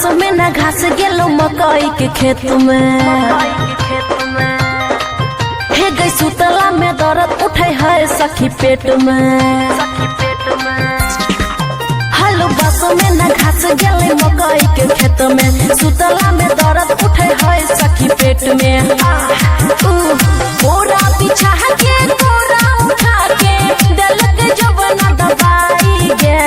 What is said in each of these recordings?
बसों में ना घास गेलो मकई के खेत में। हे गई सुतला में दर्द उठे है सखी पेट में। हलो बसों में ना घास गेले मकई के खेत में, सुतला में दर्द उठे है सखी पेट में। पूरा पीछा के पूरा उठा के दिल के जबना दबाई गे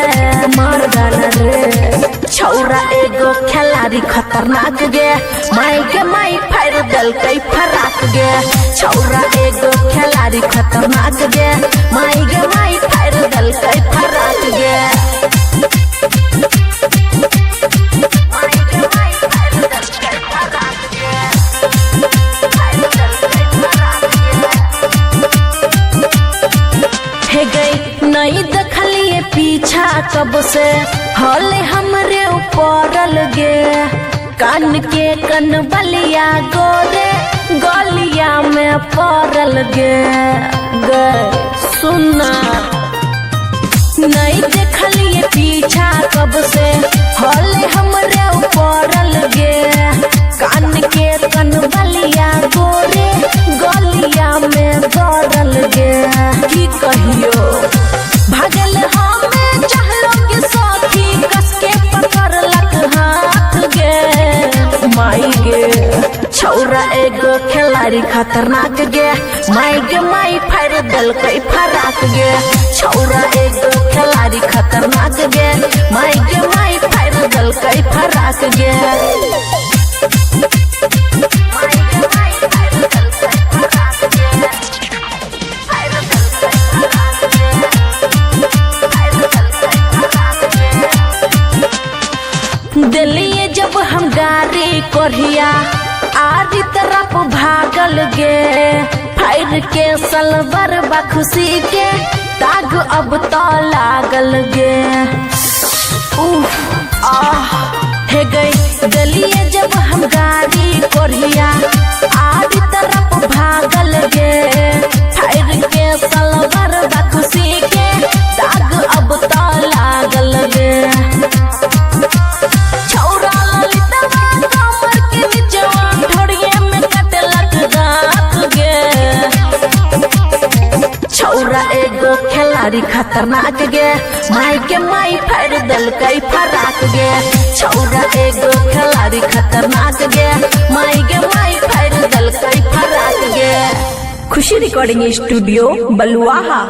मार डाला रे। छौरा एगो खिलाड़ी खतरनाक गे, माई के माई फायर दल कई फराक गे। छौरा एगो खिलाड़ी खतरनाक गे, माई के माई फायर दल कई फराक गे। हे गई नहीं देखलिए पीछा कब से हले हमरे ऊपर गे। कान के कन बलिया गोरे गलिया में पड़ल गे। सुना नहीं देखलिए पीछा कब से हले हमरे ऊपर गे। कान के कन बलिया गोरे गलिया में पड़ल गे। की कहियो भागल हमें चाहलो के साथी कस के पकड़लक हाथ गे। माई गे छौरा एगो खिलाड़ी खतरनाक गे, माई गे माई फायर दल कई फराक गे। छौरा एगो खिलाड़ी खतरनाक गे, माई गे माई फायर दल कई फराक गे। दिलिए जब हम गाड़ी कोरिया आरी तरफ भागल गे। फायर के सलवर बखुशी के दाग अब तो लागल गे। हे गई दिलिए जब हम गाड़ी कोरिया आरी तरफ भागल गे। फायर के सलवर बखुशी के दाग अब तो लागल गे। छौरा एगो खिलाड़ी खतरनाक गे, माई के माई फायर दल कई फराक गे। छौरा एगो खिलाड़ी खतरनाक गे, माई के माई फायर दल कई फराक गे। खुशी रिकॉर्डिंग स्टूडियो बलुआहा।